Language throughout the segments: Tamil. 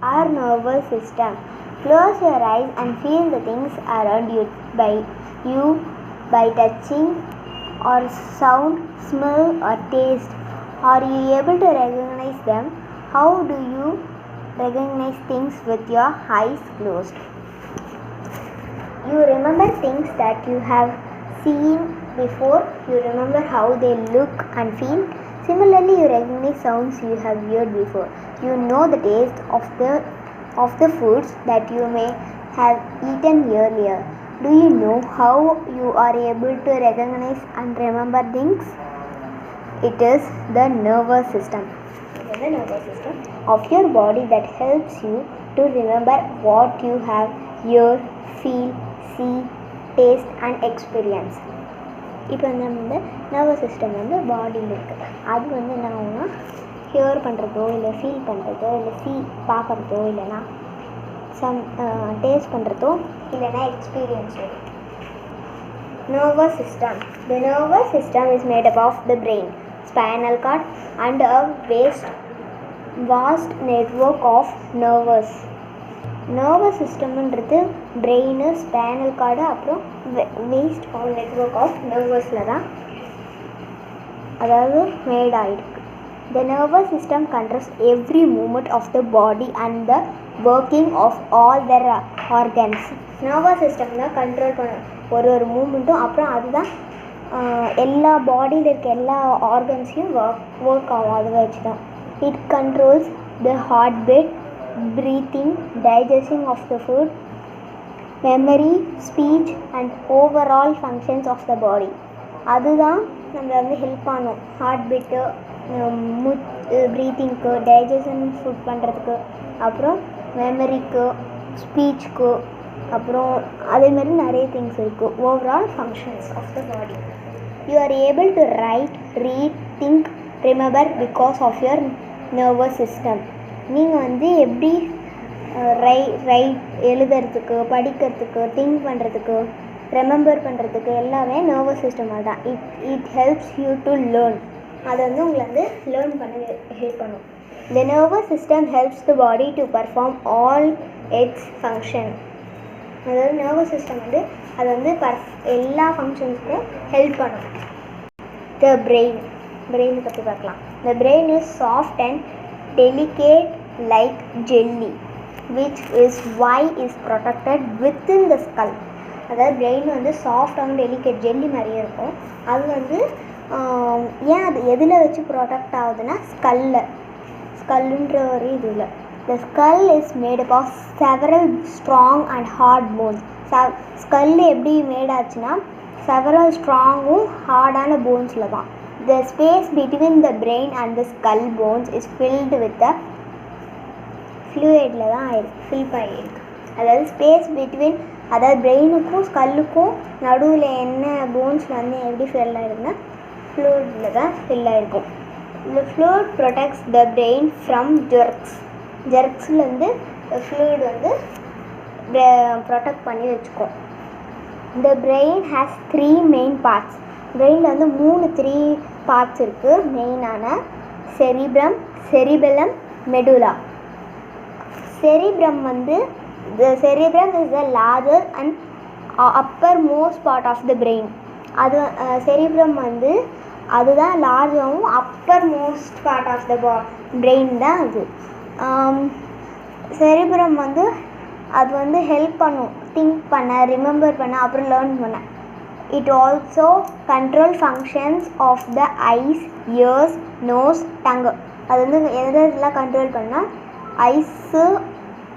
our nervous system. Close your eyes and feel the things around you by touching or sound, smell or taste. Are you able to recognize them? How do you recognize things with your eyes closed? You remember things that you have seen before. You remember how they look and feel. Similarly, you recognize sounds you have heard before. You know the taste of the foods that you may have eaten earlier. Do you know how you are able to recognize and remember things? It is the nervous system. It is the nervous system of your body that helps you to remember what you have heard, feel, see, taste and experience. இப்போ நம்ம நர்வஸ் சிஸ்டம் பாடியில் இருக்குது. அது என்ன ஆகும்னா ஹியர் பண்ணுறதோ இல்லை ஃபீல் பண்ணுறதோ இல்லை பார்க்குறதோ இல்லைனா டேஸ்ட் பண்ணுறதோ இல்லைனா எக்ஸ்பீரியன்ஸ் வரும். Nervous system. The nervous system is made up of the brain, spinal cord and a vast network of nerves. Nervous systemன்றது brain, spinal cord அப்புறம் vast network of nervesல தான் அதாவது மேட் ஆகிருக்கு. The nervous system controls every movement of the body and the working of all their organs. Nervous system தான் கண்ட்ரோல் பண்ண ஒரு மூமெண்ட்டும் அப்புறம் அதுதான் எல்லா பாடியில் இருக்க எல்லா ஆர்கன்ஸையும் ஒர்க் ஆகும். அதை வச்சு தான் it controls the heart beat, breathing, digesting of the food, memory, speech and overall functions of the body. அதுதான் நம்மளை ஹெல்ப் பண்ணும். ஹார்ட் பீட்டு, ப்ரீத்திங்க்கு, டைஜஷன் ஃபுட் பண்ணுறதுக்கு, அப்புறம் மெமரிக்கு, ஸ்பீச்சுக்கு, அப்புறம் அதேமாதிரி நிறைய திங்ஸ் இருக்குது. Overall functions of the body. You are able to write, read, think, remember because of your nervous system. நீங்கள் எப்படி எழுதுறதுக்கு, படிக்கிறதுக்கு, திங்க் பண்ணுறதுக்கு, ரெமெம்பர் பண்ணுறதுக்கு எல்லாமே நர்வஸ் சிஸ்டமாக தான். It helps you to learn. அதை உங்களை லேர்ன் பண்ண ஹெல்ப் பண்ணும். த nervous system helps the body to perform all it's function. அதாவது நர்வஸ் சிஸ்டம் அது எல்லா ஃபங்க்ஷன்ஸ்க்கும் ஹெல்ப் பண்ணும். த பிரெயினை பற்றி பார்க்கலாம். The brain is soft and delicate like jelly, which is why is protected within the skull. அதாவது brain soft and delicate jelly மாதிரியே இருக்கும். அது ஏன் அது எதில் வச்சு ப்ரொடெக்ட் ஆகுதுன்னா ஸ்கல்லுன்ற ஒரு இதில். The skull is made up of several strong and hard bones. Skull எப்படி மேட் ஆச்சுன்னா செவரல் ஸ்ட்ராங்கும் ஹார்டான போன்ஸில் தான். The space between the brain and the skull bones is filled with the fluidல தான் ஃபில் பண்ணியிருக்கு. அதாவது ஸ்பேஸ் பிட்வீன், அதாவது பிரெயினுக்கும் ஸ்கல்லுக்கும் நடுவில் என்ன போன்ஸில் எப்படி ஃபில் ஆகிருக்குன்னா ஃப்ளூயிடில் தான் ஃபில் ஆகிருக்கும். இந்த fluid protects the brain from ஜெர்க்ஸ்லேருந்து ஃப்ளூயிட் ப்ரொடெக்ட் பண்ணி வச்சுக்கும். The brain has 3 main parts. பிரெயினில் 3 பார்ட்ஸ் இருக்குது மெயினான. Cerebellum, medulla. Cerebrum the cerebrum is the largest and uppermost part of the brain. அது செரிப்ரம் அதுதான் லார்ஜாகவும் uppermost part of the brain தான் அது. செரிப்ரம் அது ஹெல்ப் பண்ணும் திங்க் பண்ண, ரிமெம்பர் பண்ண, அப்புறம் லேர்ன் பண்ண. It also control functions of the eyes, ears, nose, tongue. அது எதெல்லாம் கண்ட்ரோல் பண்ணால் ஐஸு,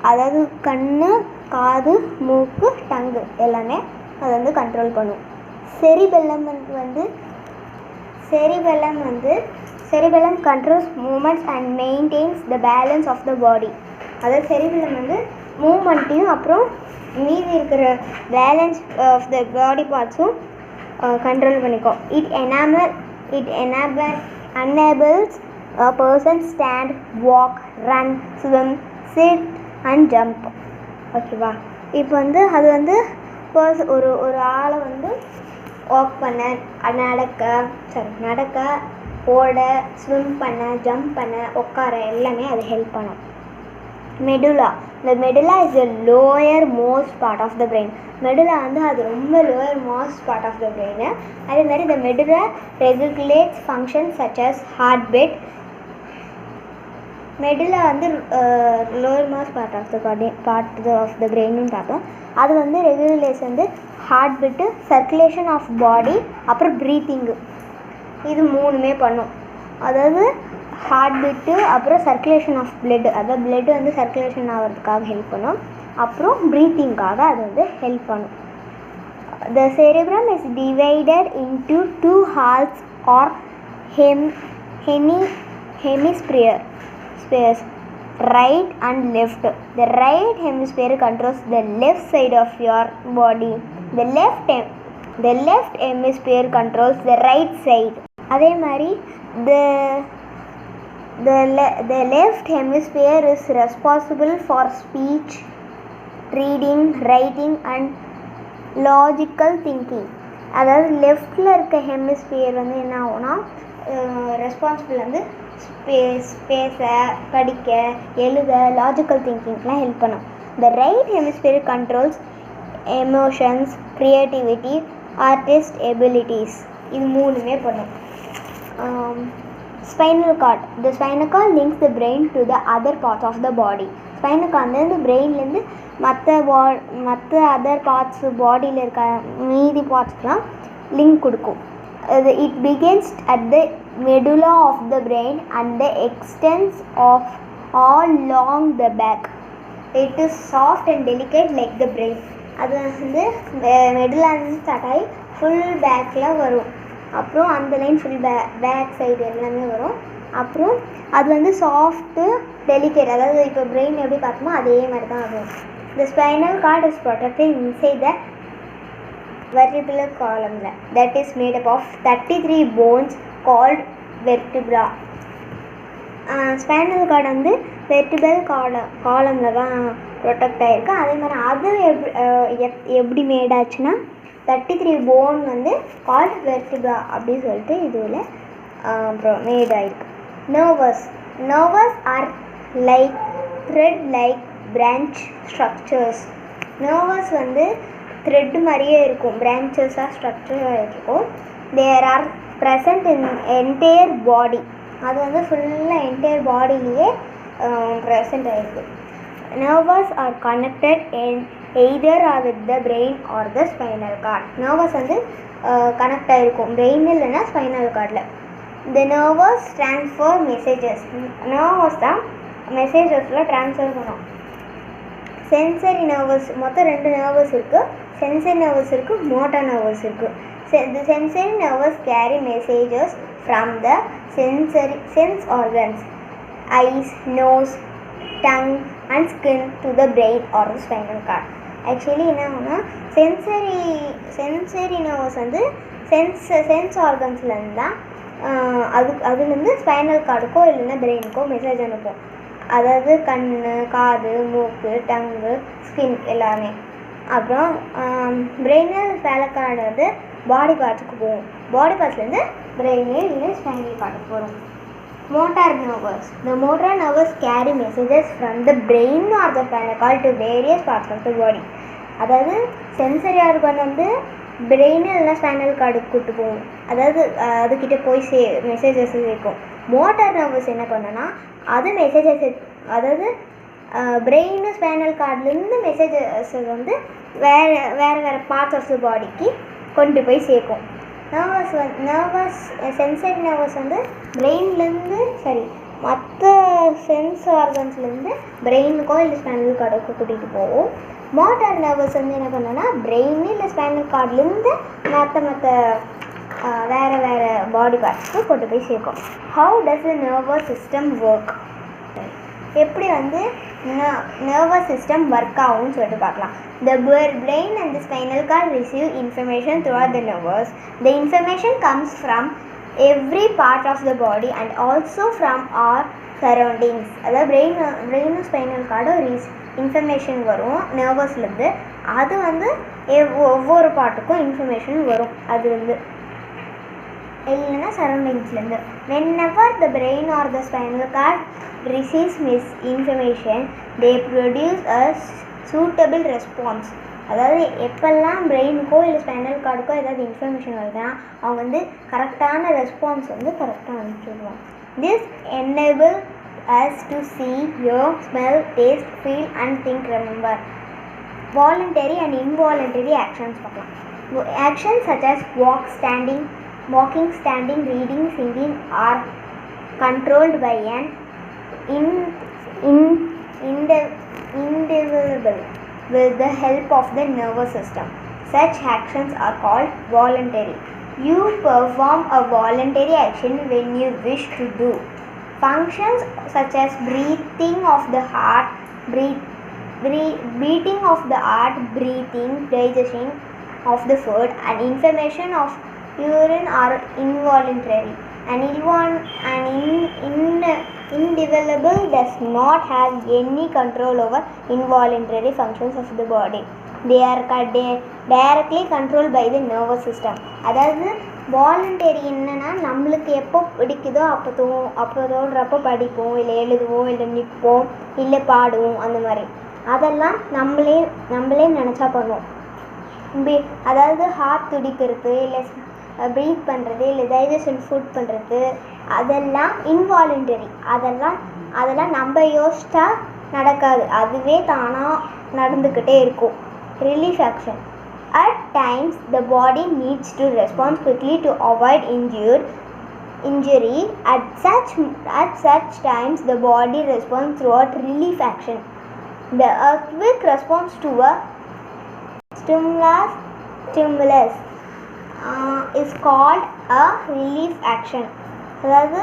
அதாவது கண்ணு, காது, மூக்கு, டங்கு எல்லாமே அது கண்ட்ரோல் பண்ணும். Cerebellum cerebellum controls movements and maintains the balance of the body. அதாவது செரிபெல்லம் மூமெண்ட்டையும் அப்புறம் மீதி இருக்கிற பேலன்ஸ் ஆஃப் த பாடி பார்ட்ஸும் கண்ட்ரோல் பண்ணிக்கும். It enables a person stand, walk, run, swim, sit and jump. ஓகேவா? இப்போ அது ஒரு ஆளை வாக் பண்ண, நடக்க, ஓட, ஸ்விம் பண்ண, ஜம்ப் பண்ண, உட்கார எல்லாமே அது ஹெல்ப் பண்ணும். மெடுலா. இந்த medulla is the lowermost part of the brain. Medulla வந்து அது ரொம்ப lowermost part of the brain. அதே மாதிரி இந்த medulla regulates functions such as heartbeat. Medulla வந்து lowermost part of the பிரெயின்னு பார்த்தோம். அது வந்து ரெகுலேட்ஸ் வந்து heartbeat, circulation of body, அப்புறம் ப்ரீத்திங்கு. இது மூணுமே பண்ணும். அதாவது ஹார்ட் பீட்டு, அப்புறம் சர்க்குலேஷன் ஆஃப் பிளட், அதாவது பிளட் வந்து சர்க்குலேஷன் ஆகிறதுக்காக ஹெல்ப் பண்ணும். அப்புறம் ப்ரீத்திங்காக அது வந்து ஹெல்ப் பண்ணும். The cerebrum is divided into two halves or hemispheres, right and left. The right hemisphere controls the left side of your body. The left hemisphere controls the right side. அதே மாதிரி the left hemisphere is responsible for speech, reading, writing and logical thinking. அதாவது லெஃப்டில் இருக்க ஹெமிஸ்பியர் வந்து என்ன ஆகும்னா ரெஸ்பான்சிபிள் வந்து பேச, படிக்க, எழுத, லாஜிக்கல் திங்கிங்லாம் ஹெல்ப் பண்ணும். The right hemisphere controls emotions, creativity, artist abilities. இது மூணுமே பண்ணும். Spinal cord. The spinal cord links the brain to the other parts of the body. Spinal cord வந்து பிரெயின்லேருந்து மற்ற அதர் பார்ட்ஸ் பாடியில் இருக்க மீதி பார்ட்ஸ்க்கெலாம் லிங்க் கொடுக்கும். It begins at the medulla of the brain and extends all along the back. It is soft and delicate like the brain. அது வந்து மெடுலான்னு ஸ்டார்ட் ஆகி ஃபுல் பேக்கில் வரும். அப்புறம் அந்த லைன் ஃபுல் பேக் சைடு எல்லாமே வரும். அப்புறம் அது வந்து சாஃப்ட்டு, டெலிகேட். அதாவது இப்போ பிரெயின் எப்படி பார்த்தோமோ அதே மாதிரி தான் ஆகும். The spinal cord is protected inside the vertebral column that is made up of 33 bones called vertebra. Spinal cord வந்து வெர்டிபிரல் காலமில் தான் ப்ரொடெக்ட் ஆகிருக்கு. அதே மாதிரி அது எப்படி மேடாச்சுன்னா 33 போன் வந்து கால்ட் வெர்டிப்ரா அப்படின்னு சொல்லிட்டு இதுவில் அப்புறம் மேட் ஆகிருக்கு. Nerves are like thread like branch structures. Nerves வந்து த்ரெட் மாதிரியே இருக்கும், பிரான்ச்சஸாக ஸ்ட்ரக்சராக இருக்கும். There are present in entire body. அது வந்து ஃபுல்லாக என்டையர் பாடியிலேயே ப்ரெசன்ட் ஆகிருக்கு. Nerves are connected either with the brain or the spinal cord. Nerves வந்து கனெக்ட் ஆகிருக்கும் பிரெயின் இல்லைன்னா ஸ்பைனல் கார்டில். த நர்வஸ் ட்ரான்ஸ்ஃபர் மெசேஜஸ். நர்வஸ் தான் மெசேஜஸில் ட்ரான்ஸ்ஃபர் பண்ணும். சென்சரி நர்வஸ், மொத்தம் 2 நர்வஸ் இருக்குது. சென்சரி நர்வஸ் இருக்குது, மோட்டார் நர்வஸ் இருக்குது. The sensory nerves carry messages from the sense organs, eyes, nose, tongue and skin to the brain or the spinal cord. Actually என்ன ஆகும்னா சென்சரி நர்வஸ் வந்து சென்ஸ் ஆர்கன்ஸ்லேருந்து தான் அதுலேருந்து ஸ்பைனல் கார்டுக்கோ இல்லைன்னா பிரெயினுக்கோ மெசேஜ் அனுப்பும். அதாவது கண், காது, மூக்கு, டங்கு, ஸ்கின் எல்லாமே. அப்புறம் பிரெயினில் ஸ்பைனல் கார்டு வந்து பாடி பார்ட்ஸுக்கு போகும். பாடி பார்ட்ஸ்லேருந்து பிரெயினு இல்லை ஸ்பைனல் கார்டுக்கு போகும். Motor nervous. The motor nerves carry messages from the brain or the spinal cord to various parts of the body. அதாவது சென்சரி ஆர்கன் வந்து பிரெயின் இல்லைனா ஸ்பைனல் கார்டுக்கு கூப்பிட்டு போகும். அதாவது அதுக்கிட்ட போய் மெசேஜஸ் இருக்கும். மோட்டார் நர்வஸ் என்ன பண்ணுன்னா அது மெசேஜஸ், அதாவது பிரெயின் ஸ்பைனல் கார்ட்லேருந்து மெசேஜஸ் வந்து வேறு பார்ட்ஸ் ஆஃப் த பாடிக்கு கொண்டு போய் சேர்க்கும். சென்சரி நர்வஸ் வந்து பிரெயின்லேருந்து மற்ற சென்ஸ் ஆர்கன்ஸ்லேருந்து பிரெயினுக்கோ இல்லை ஸ்பைனல் கார்டுக்கோ கூட்டிகிட்டு போகும். மோட்டார் நர்வஸ் வந்து என்ன பண்ணுன்னா பிரெயின் இல்லை ஸ்பைனல் கார்ட்லேருந்து மற்ற வேறு பாடி பார்ட்ஸ்க்கு கொண்டு போய் சேர்க்கும். How does the nervous system work? எப்படி வந்து நர்வஸ் சிஸ்டம் ஒர்க் ஆகும்னு சொல்லிட்டு பார்க்கலாம். The brain and the spinal cord receive information throughout the nerves. The information comes from every part of the body and also from our surroundings. அதாவது பிரெயினும் ஸ்பைனல் கார்டும் இன்ஃபர்மேஷன் வரும் நர்வஸ்லேருந்து. அது வந்து ஒவ்வொரு பார்ட்டுக்கும் இன்ஃபர்மேஷன் வரும் அது வந்து இல்லைன்னா சரௌண்டிங்ஸ்லேருந்து. whenever the brain or the spinal cord receives misinformation, they produce a suitable response. அதாவது எப்பெல்லாம் பிரெயினுக்கோ இல்லை ஸ்பைனல் கார்டுக்கோ ஏதாவது இன்ஃபர்மேஷன் வருதுன்னா அவங்க வந்து கரெக்டான ரெஸ்பான்ஸ் வந்து கரெக்டாக அனுப்பிச்சுடுவாங்க. This enable us to see, hear, smell, taste, feel and think, remember. Voluntary and involuntary actions பார்க்கலாம். Actions such as walking, standing, reading, singing are controlled by an indivisible with the help of the nervous system. Such actions are called voluntary. You perform a voluntary action when you wish to do. Functions such as breathing of the heart, beating of the heart, breathing, digestion of the food and information of urine are involuntary. An indivisible does not have any control over involuntary functions of the body. They are directly controlled by the nervous system. அதாவது வாலண்டரி என்னன்னா நம்மளுக்கு எப்போ பிடிக்குதோ அப்போ தோன்றப்போ படிப்போம், இல்லை எழுதுவோம், இல்லை நிற்போம், இல்லை பாடுவோம், அந்த மாதிரி அதெல்லாம் நம்மளே நினச்சா பண்ணுவோம். அதாவது ஹார்ட் துடிக்கிறது, இல்லை ப்ரீத் பண்ணுறது, இல்லை டைஜஷன் ஃபுட் பண்ணுறது, அதெல்லாம் இன்வாலண்டரி. அதெல்லாம் நம்ம யோசிச்சா நடக்காது, அதுவே தானாக நடந்துக்கிட்டே இருக்கும். Relief action. At times the body needs to respond quickly to avoid injury. At such times the body responds throughout relief action. The quick response to a stimulus is called a relief action. அதாவது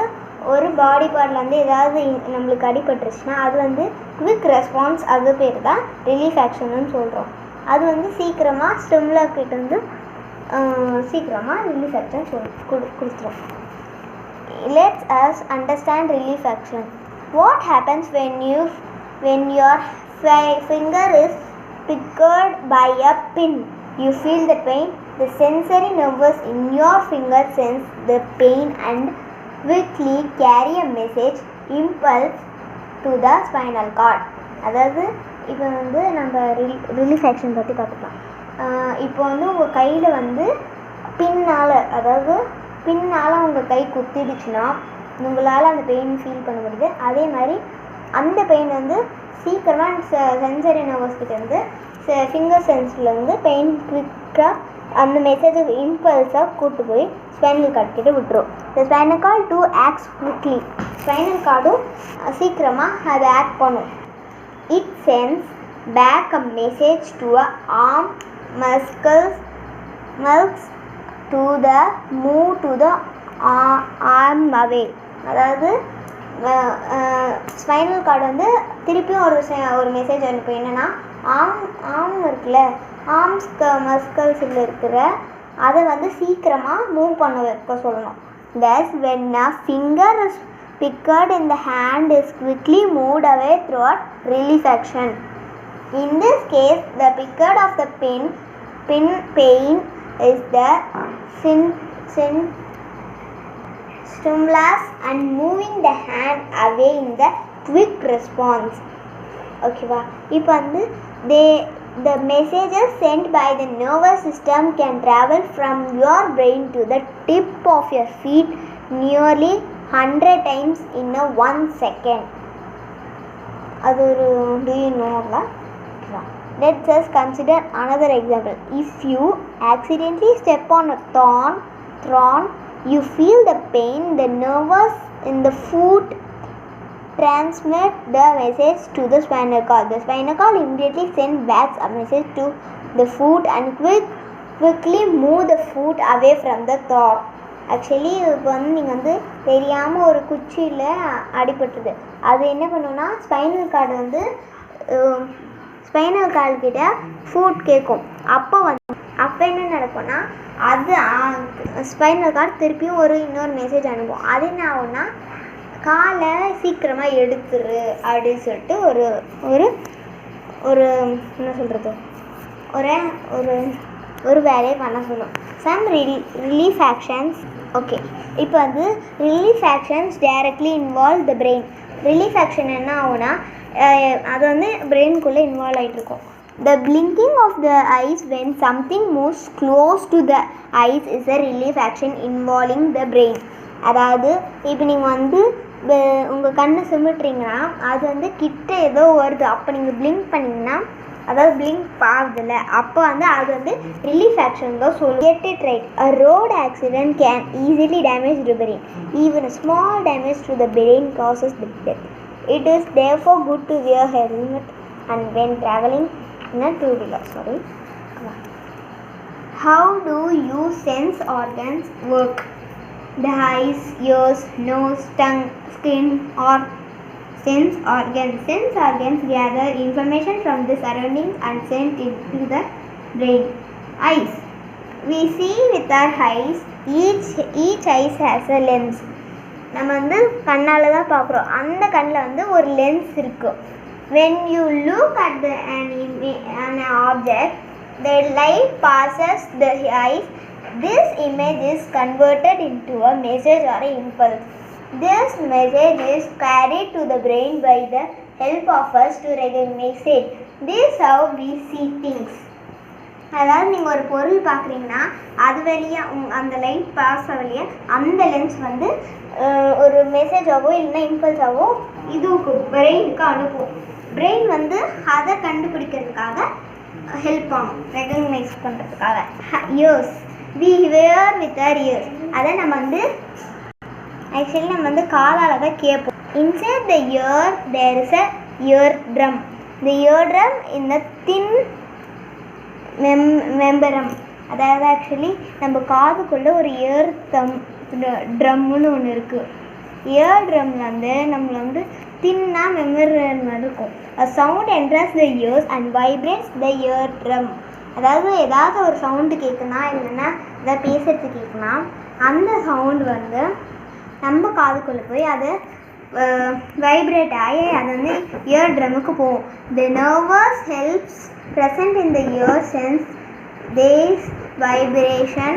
ஒரு பாடி பார்ட்லேருந்து ஏதாவது நம்மளுக்கு அடிபட்டுருச்சுன்னா அது வந்து குவிக் ரெஸ்பான்ஸ், அது பேர் தான் ரிலீஃப் ஆக்ஷன்னு சொல்கிறோம். அது வந்து சீக்கிரமாக ஸ்டிமுலாக்கிட்டேருந்து சீக்கிரமாக ரிலீஃப் ஆக்ஷன் கொடுத்துரும். Let's us understand relief action. What happens when your finger is pricked by a pin? You feel the pain. The sensory nerves in your finger sense the pain and quickly carry a message impulse to the spinal cord. அதாவது இப்போ வந்து நம்ம ரிலீஃப் ஆக்ஷன் பற்றி பார்த்துக்கலாம். இப்போ வந்து உங்கள் கையில் வந்து பின்னால் உங்கள் கை குத்திடுச்சுன்னா உங்களால் அந்த பெயின் ஃபீல் பண்ண முடியுது. அதே மாதிரி அந்த பெயின் வந்து சீக்கிரமாக சென்சரி நர்வஸ்கிட்டேருந்து ஃபிங்கர் சென்ஸ்லேருந்து பெயின் குவிக்காக அந்த மெசேஜை இம்பல்ஸாக கூட்டு போய் ஸ்பைனல் கார்டு கிட்ட விட்டுரும். இந்த spinal cord too acts quickly. Spinal கார்டும் சீக்கிரமாக அதை ஆக்ட் பண்ணும். It sends back a message to a arm muscles to the move to the arm away. அதாவது ஸ்பைனல் கார்டு வந்து திருப்பியும் ஒரு மெசேஜ் அனுப்பும். என்னென்னா ஆர்ம் இருக்குல்ல, மஸ்கல்ஸில் இருக்கிற அதை வந்து சீக்கிரமாக மூவ் பண்ண வைக்க சொல்லணும். Thus when a finger is picked in the hand is quickly moved away throughout relief action. In this case the picked of the pain is the stimulus and moving the hand away in the quick response. ஓகேவா? இப்போ வந்து the messages sent by the nervous system can travel from your brain to the tip of your feet nearly 100 times in a 1 second. அது ஒரு do you know that? Let's just consider another example. If you accidentally step on a thorn, you feel the pain. The nerves in the foot transmit the message to the spinal cord. The spinal cord immediately sends back a message to the foot and quickly move the foot away from the thorn. Actually இப்போ வந்து நீங்கள் வந்து தெரியாமல் ஒரு குச்சியில் அடிபட்டுருது. அது என்ன பண்ணுன்னா ஸ்பைனல் கார்டு கிட்ட ஃபுட் கேட்கும். அப்போ என்ன நடக்கும்னா அது ஸ்பைனல் கார்டு திருப்பியும் இன்னொரு மெசேஜ் அனுப்பும். அது என்ன ஆகும்னா காலை சீக்கிரமாக எடுத்துரு அப்படின்னு சொல்லிட்டு ஒரு என்ன சொல்கிறது ஒரு வேலையை பண்ண சொல்லும். Some relief actions ஓகே, இப்போ வந்து relief actions directly involve the brain. Relief action என்ன ஆகுனா அது வந்து பிரெயின்குள்ளே இன்வால்வ் ஆகிட்டு இருக்கும். The blinking of the eyes when something moves close to the eyes is a relief action involving the brain. அதாவது இப்போ நீங்கள் வந்து உங்கள் கண்ணை சிமிட்டுறீங்கன்னா அது வந்து கிட்ட ஏதோ வருது, அப்போ நீங்கள் பிளிங்க் பண்ணிங்கன்னா அதாவது பிளிங்க் ஆகுதுல்ல, அப்போ வந்து அது வந்து ரிலீஃப் ஆக்ஷன் தான் சொல்லுவோம். Get it right. A road accident can easily damage the brain. Even a small damage to the brain causes the death. It is therefore good to wear a helmet and when traveling in a two-wheeler. How do your sense organs work? The eyes, ears, nose, tongue, skin or sense organs. Sense organs gather information from the surroundings and send it to the brain. Eyes. We see with our eyes. Each eyes has a lens. நம்ம வந்து கண்ணால் தான் பார்க்குறோம். அந்த கண்ணில் வந்து ஒரு லென்ஸ் இருக்குது. When you look at an object, the light passes the eyes. This image is converted into a message or an impulse. This message is carried to the brain by the help of us to recognize it. This is how we see things. அதாவது நீங்கள் ஒரு பொருள் பார்க்குறீங்கன்னா அது வழியாக அந்த லைட் பாஸ் வழியாக அந்த லென்ஸ் வந்து ஒரு மெசேஜாவோ இல்லைன்னா இம்பல்ஸாவோ இதுக்கு பிரெயினுக்கு அனுப்பும். பிரெயின் வந்து அதை கண்டுபிடிக்கிறதுக்காக ஹெல்ப் ஆகும், ரெகக்னைஸ் பண்ணுறதுக்காக. Ears. We wear with our ears. அதை நம்ம வந்து ஆக்சுவலி நம்ம வந்து காதால் தான் கேட்போம். Inside the ear there is a ear drum. The ear drum இந்த தின் மெம்பரம். அதாவது ஆக்சுவலி நம்ம காதுக்குள்ளே ஒரு இயர் ட்ரம்முன்னு ஒன்று இருக்குது. இயர் ட்ரம்மில் வந்து நம்மளை வந்து தின்னா மெமரன் இருக்கும். A sound enters the ears and vibrates the eardrum. அதாவது ஏதாவது ஒரு சவுண்டு கேட்குனா இல்லைன்னா ஏதாவது பேசுறது கேட்குனா அந்த சவுண்டு வந்து நம்ம காதுக்குள்ளே போய் அதை வைப்ரேட் ஆகி அது வந்து இயர் ட்ரம்முக்கு போகும். The nervous helps present in the ear sense this vibration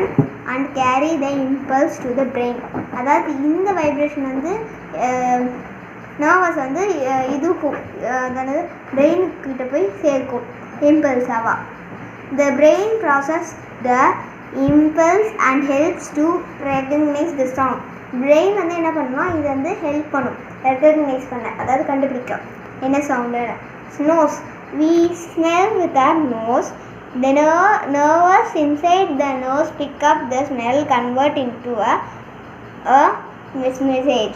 and carry the impulse to the brain. அதாவது இந்த வைப்ரேஷன் வந்து நர்வஸ் வந்து இதுக்கும் அதாவது பிரெயின் கிட்ட போய் சேர்க்கும் இம்பல்ஸாவா. The brain process the impulse and helps to recognize the sound. Brain வந்து என்ன பண்ணுவோம், இது வந்து ஹெல்ப் பண்ணும் ரெகக்னைஸ் பண்ண, அதாவது கண்டுபிடிக்க என்ன sound. Nose. We smell with our nose. The nerves inside the nose pick up the smell, convert into a message,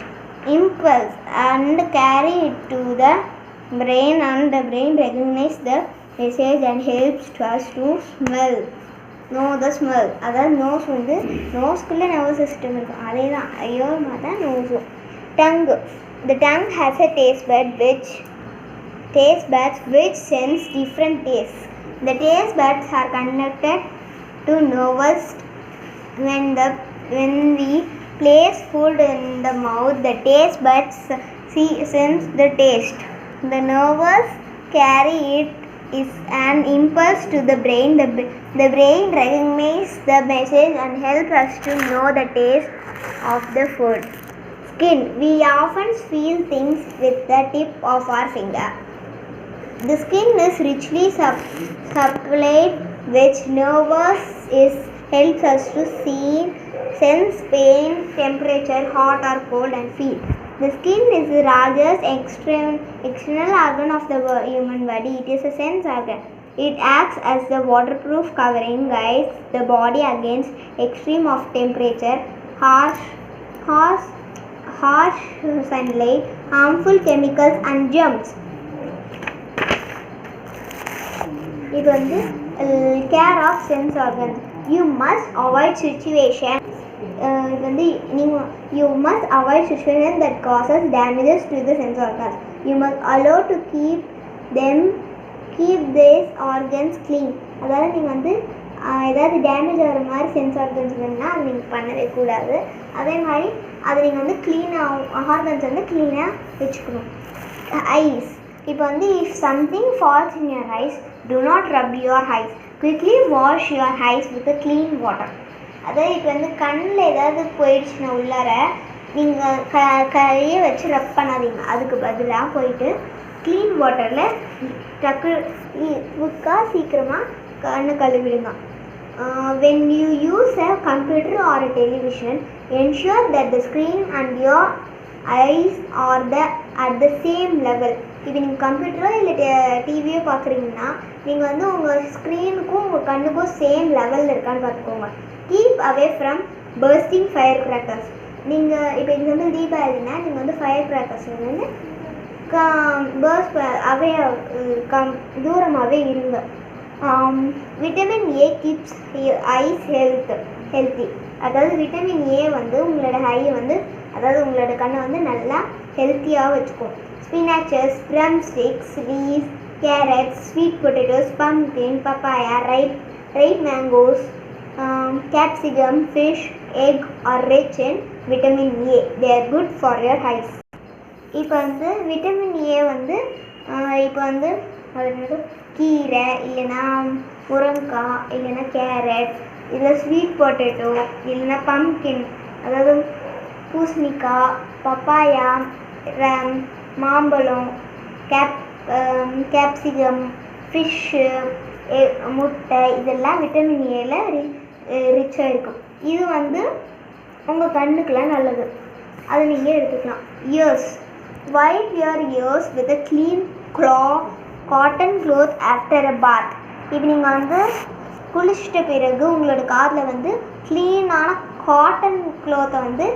impulse and carry it to the brain, and the brain recognizes the message and helps us to smell. Know the smell. அதாவது நோஸ் வந்து நோஸ்க்குள்ளே நர்வஸ் சிஸ்டம் இருக்கும், அதே தான் ஐயோ தான் நோஸும். Tongue. The tongue has a taste buds which sense different tastes. The taste buds are connected to nerves. When we place food in the mouth, the taste buds sense the taste. The nerves carry it is an impulse to the brain. The brain recognizes the message and helps us to know the taste of the food. Skin. We often feel things with the tip of our finger. The skin is richly supplied with nerves. Helps us to see, sense pain, temperature, hot or cold, and feel. The skin is the largest external organ of the human body. It is a sense organ. It acts as the waterproof covering, guides the body against extreme of temperature, harsh sunlight, harmful chemicals, and germs. இது வந்து care of sense organs. You must avoid situation. இது வந்து you must avoid situations that causes damages to the sense organs. You must allow to keep these organs clean. அதாவது நீங்கள் வந்து ஏதாவது டேமேஜ் ஆகிற மாதிரி சென்ஸ் ஆர்கன்ஸ் வேணுன்னா அது நீங்கள் பண்ணவே கூடாது. அதே மாதிரி அதை நீங்கள் வந்து க்ளீனாக ஆர்கன்ஸ் வந்து க்ளீனாக வச்சுக்கணும். ஐஸ். இப்போ வந்து if something falls in your eyes, do not rub your eyes. Quickly wash your eyes with a clean water. அதாவது இப்போ வந்து கண்ணில் ஏதாவது போயிடுச்சுன்னா உள்ளார நீங்கள் கையை வச்சு ரப் பண்ணாதீங்க. அதுக்கு பதிலாக போயிட்டு க்ளீன் வாட்டரில் டக்கு குயிக்காக சீக்கிரமாக கண்ணு கழுவிடுங்க. When you use a computer or a television, ensure that the screen and your eyes are at the same level. இப்போ நீங்கள் கம்ப்யூட்டரோ இல்லை டிவியோ பார்க்குறீங்கன்னா நீங்கள் வந்து உங்கள் ஸ்க்ரீனுக்கும் உங்கள் கண்ணுக்கும் சேம் லெவலில் இருக்கான்னு பார்த்துக்கோங்க. Keep away from bursting fire crackers. நீங்கள் இப்போ எக்ஸாம்பிள் தீபாவளினா நீங்கள் வந்து ஃபயர் கிராக்கர்ஸ் வந்து பர்ஸ்ட் அவே தூரமாகவே இருங்க. Vitamin A keeps eyes healthy. அதாவது விட்டமின் ஏ வந்து உங்களோட ஐயை வந்து அதாவது உங்களோட கண்ணை வந்து நல்லா ஹெல்த்தியாக வச்சுக்கும். Spinaches, drumsticks, leeks, carrots, sweet potatoes, pumpkin, papaya, ripe mangoes, capsicum, fish, egg are rich in vitamin A. They are good for your eyes. இப்போ வந்து விட்டமின் ஏ வந்து இப்போ வந்து அது கீரை இல்லைன்னா முருங்கைக்காய் இல்லைன்னா கேரட் இல்லை ஸ்வீட் பொட்டேட்டோ இல்லைன்னா பம்கின் அதாவது பூசணிக்காய், பப்பாயா, மாம்பழம், கேப்சிகம், ஃபிஷ்ஷு, முட்டை இதெல்லாம் விட்டமின் ஏல ரிச்சாக இருக்கும். இது வந்து உங்கள் கண்ணுக்கெலாம் நல்லது. அதை நீங்கள் எடுத்துக்கலாம். Years. Wipe your ears with a clean cotton cloth after a bath. இப்போ நீங்கள் வந்து குளிச்சிட்ட பிறகு உங்களோட காதில் வந்து க்ளீனான காட்டன் க்ளோத்தை வந்து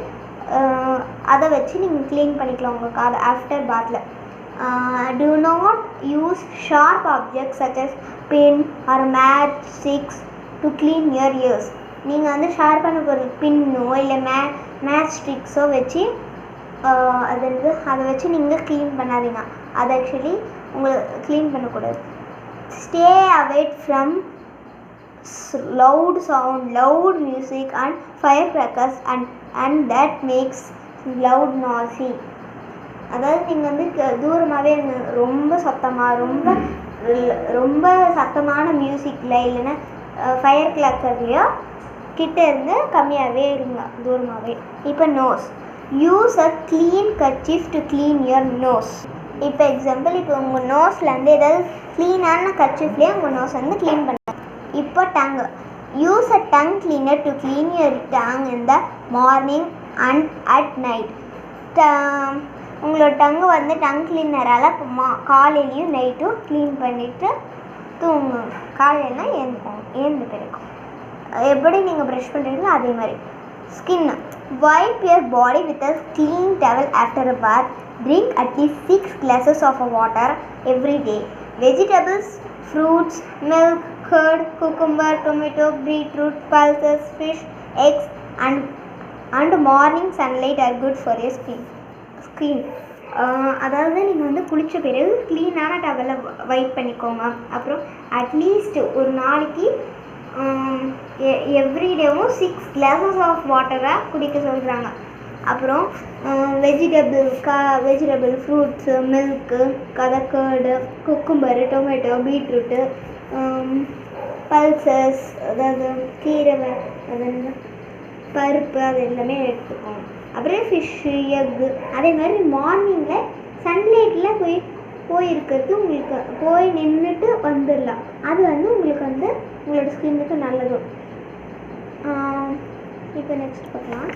அதை வச்சு நீங்கள் க்ளீன் பண்ணிக்கலாம் உங்கள் காதை ஆஃப்டர் பாத்தில். Do not use sharp objects such as pin or matchsticks to clean your ears. நீங்கள் வந்து ஷார்ப்பான பொருள் பின்னோ இல்லை மேட்ச்ஸ்டிக்ஸோ வச்சு அதை வச்சு நீங்கள் க்ளீன் பண்ணாதீங்க. அது ஆக்சுவலி உங்களுக்கு க்ளீன் பண்ணக்கூடாது. Stay away from loud sound, loud music and firecrackers and that makes loud noisy. அதாவது நீங்கள் வந்து தூரமாகவே இருங்க. ரொம்ப சத்தமான மியூசிக்கில் இல்லைன்னா ஃபயர் கிராக்கர்லையோ கிட்ட இருந்து கம்மியாகவே இருங்க, தூரமாகவே. இப்போ nose. Use a clean kerchief to clean your nose. இப்போ எக்ஸாம்பிள் இப்போ உங்கள் நோஸ்லேருந்து ஏதாவது க்ளீனான கர்ச்சீஃப்லேயே உங்கள் நோஸ் வந்து க்ளீன் பண்ண. இப்போ tongue. Use a tongue cleaner to clean your tongue in the morning and at night. உங்களோட டங்கு வந்து டங் கிளீனரால் காலையிலையும் நைட்டும் க்ளீன் பண்ணிவிட்டு தூங்குங்க. காலையிலாம் ஏந்து பிறக்கும். எப்படி நீங்கள் ப்ரஷ் பண்ணுறீங்களோ அதே மாதிரி. Skin. Wipe your body with a clean towel after a bath. Drink at least 6 glasses of water every day. Vegetables, fruits, milk, curd, cucumber, tomato, beetroot, pulses, fish, eggs and morning sunlight are good for your skin. அதாவது நீங்கள் வந்து குளித்த பிறகு க்ளீனான டவலை வைப் பண்ணிக்கோங்க. அப்புறம் அட்லீஸ்ட் ஒரு நாளைக்கு எவ்ரிடேவும் 6 glasses ஆஃப் வாட்டராக குடிக்க சொல்கிறாங்க. அப்புறம் vegetable fruits, milk, curd, cucumber, tomato, beetroot, pulses அதாவது கீரை, அது பருப்பு அது எல்லாமே எடுத்துக்கோங்க. அப்புறம் ஃபிஷ்ஷு, எக்கு. அதே மாதிரி மார்னிங்கில் சன்லைட்டில் போயிருக்கிறது உங்களுக்கு போய் நின்றுட்டு வந்துடலாம். அது வந்து உங்களுக்கு வந்து உங்களோட ஸ்கின்னுக்கு நல்லது. இப்போ நெக்ஸ்ட் பார்க்கலாம்.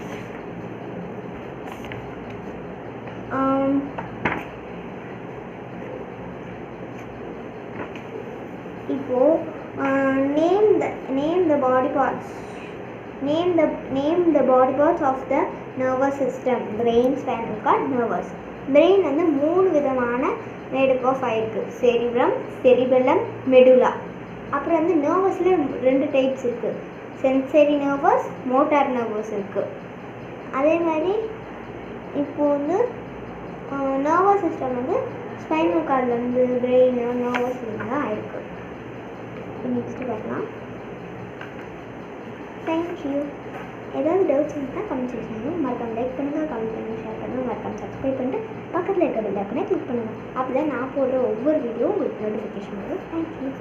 இப்போது name the body parts. Name the body parts of the nervous system. Brain, spinal cord, nervous. Brain வந்து 3 விதமான மேடப் ஆஃப் ஆயிருக்கு. Cerebellum, medulla. அப்புறம் வந்து நர்வஸில் 2 டைப்ஸ் இருக்குது. சென்சரி நர்வஸ், மோட்டார் நர்வஸ் இருக்குது. அதே மாதிரி இப்போது வந்து நர்வஸ் சிஸ்டம் வந்து ஸ்பைனல் கார்ட்லேருந்து பிரெயின் நர்வஸ்லேருந்து தான் ஆயிருக்கு. நெக்ஸ்ட்டு பார்க்கலாம். தேங்க்யூ. ஏதாவது டவுட்ஸ் இருந்தால் கமெண்ட் செக்ஷனில் மறக்காம லைக் பண்ணுங்கள், கமெண்ட் பண்ணுங்கள், ஷேர் பண்ணுங்கள், மறக்காம சப்ஸ்கிரைப் பண்ணிட்டு பக்கத்தில் இருக்க பெல் ஐக்கனை கிளிக் பண்ணுங்கள். அப்போ தான் நான் போடுற ஒவ்வொரு வீடியோ உங்களுக்கு நோட்டிஃபிகேஷன் வரும். தேங்க்யூ.